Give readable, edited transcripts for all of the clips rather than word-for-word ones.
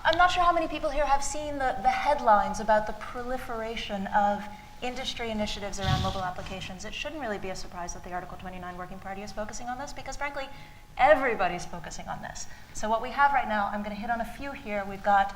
I'm not sure how many people here have seen the headlines about the proliferation of industry initiatives around mobile applications. It shouldn't really be a surprise that the Article 29 Working Party is focusing on this because, frankly, everybody's focusing on this. So what we have right now, I'm going to hit on a few here. We've got,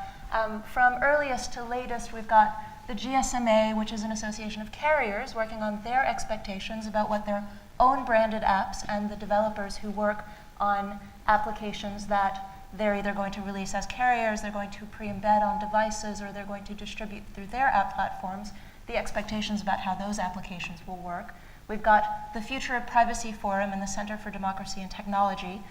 from earliest to latest, we've got the GSMA, which is an association of carriers working on their expectations about what their own branded apps and the developers who work on applications that they're either going to release as carriers, they're going to pre-embed on devices, or they're going to distribute through their app platforms, the expectations about how those applications will work. We've got the Future of Privacy Forum and the Center for Democracy and Technology,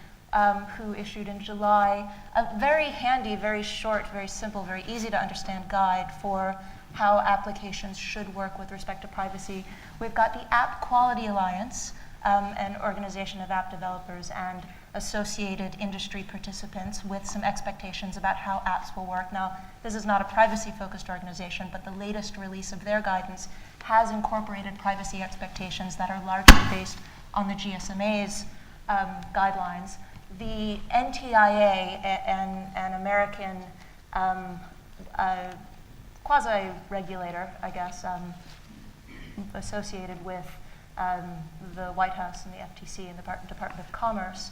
who issued in July a very handy, very short, very simple, very easy to understand guide for how applications should work with respect to privacy. We've got the App Quality Alliance, an organization of app developers and associated industry participants with some expectations about how apps will work. Now, this is not a privacy-focused organization, but the latest release of their guidance has incorporated privacy expectations that are largely based on the GSMA's guidelines. The NTIA, an American quasi-regulator, I guess, associated with the White House and the FTC and the Department of Commerce,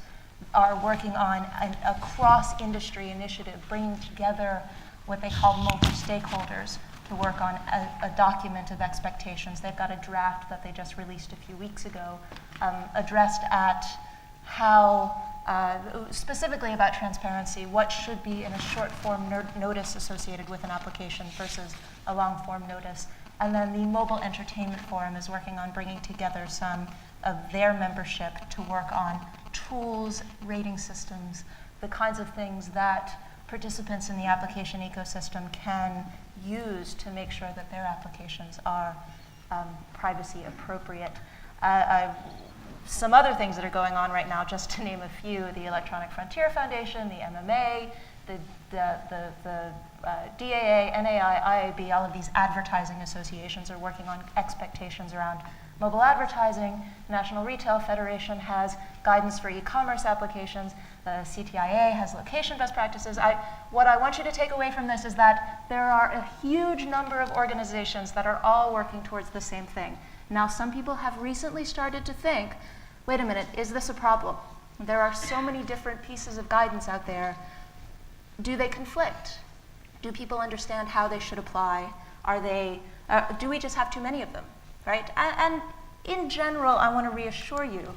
are working on a cross-industry initiative, bringing together what they call multi-stakeholders to work on a document of expectations. They've got a draft that they just released a few weeks ago, addressed at how, specifically about transparency, what should be in a short-form notice associated with an application versus a long-form notice. And then the Mobile Entertainment Forum is working on bringing together some of their membership to work on tools, rating systems, the kinds of things that participants in the application ecosystem can use to make sure that their applications are privacy appropriate. Some other things that are going on right now, just to name a few, the Electronic Frontier Foundation, the MMA, the DAA, NAI, IAB, all of these advertising associations are working on expectations around mobile advertising. National Retail Federation has guidance for e-commerce applications. The CTIA has location best practices. What I want you to take away from this is that there are a huge number of organizations that are all working towards the same thing. Now, some people have recently started to think, wait a minute, is this a problem? There are so many different pieces of guidance out there. Do they conflict? Do people understand how they should apply? Do we just have too many of them, right? And in general, I want to reassure you,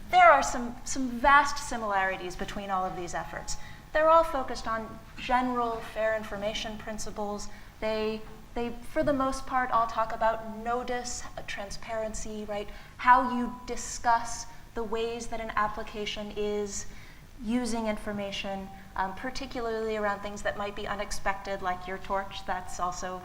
there are some vast similarities between all of these efforts. They're all focused on general fair information principles. They for the most part, all talk about notice, transparency, right? How you discuss the ways that an application is using information, particularly around things that might be unexpected, like your torch that's also,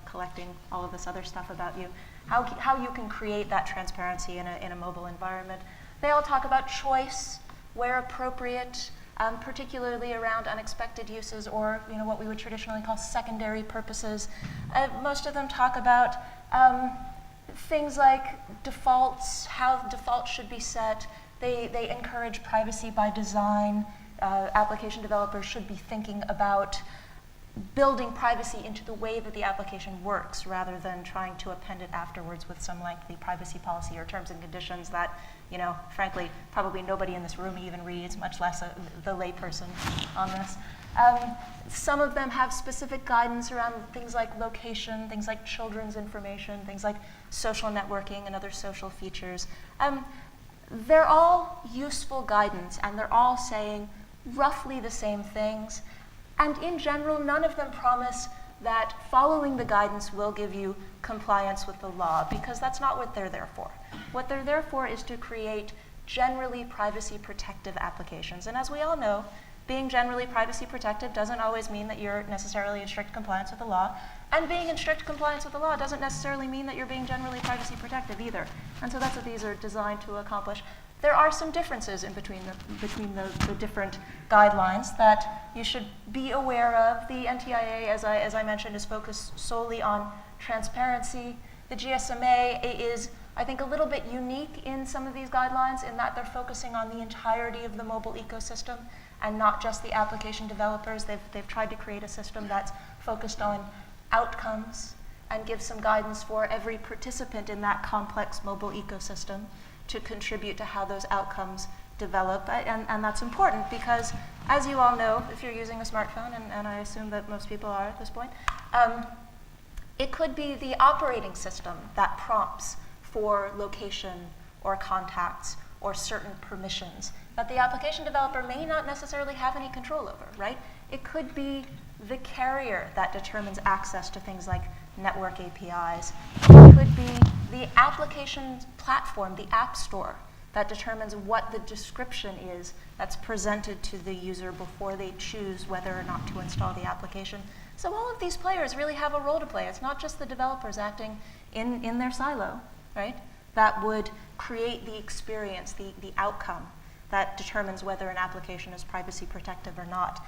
collecting all of this other stuff about you. How you can create that transparency in a mobile environment. They all talk about choice, where appropriate, particularly around unexpected uses or what we would traditionally call secondary purposes. Most of them talk about things like defaults, how defaults should be set. They encourage privacy by design. Application developers should be thinking about building privacy into the way that the application works rather than trying to append it afterwards with some lengthy privacy policy or terms and conditions that, frankly, probably nobody in this room even reads, much less the layperson on this. Some of them have specific guidance around things like location, things like children's information, things like social networking and other social features. They're all useful guidance, and they're all saying roughly the same things. And in general, none of them promise that following the guidance will give you compliance with the law, because that's not what they're there for. What they're there for is to create generally privacy protective applications. And as we all know, being generally privacy protective doesn't always mean that you're necessarily in strict compliance with the law. And being in strict compliance with the law doesn't necessarily mean that you're being generally privacy protective either. And so that's what these are designed to accomplish. There are some differences in between the different guidelines that you should be aware of. The NTIA, as I mentioned, is focused solely on transparency. The GSMA is, I think, a little bit unique in some of these guidelines in that they're focusing on the entirety of the mobile ecosystem and not just the application developers. They've tried to create a system that's focused on outcomes and gives some guidance for every participant in that complex mobile ecosystem to contribute to how those outcomes develop. And that's important because, as you all know, if you're using a smartphone, and I assume that most people are at this point, it could be the operating system that prompts for location or contacts or certain permissions that the application developer may not necessarily have any control over, right? It could be the carrier that determines access to things like network APIs. It could be the application platform, the app store, that determines what the description is that's presented to the user before they choose whether or not to install the application. So all of these players really have a role to play. It's not just the developers acting in their silo, right? That would create the experience, the outcome that determines whether an application is privacy protective or not.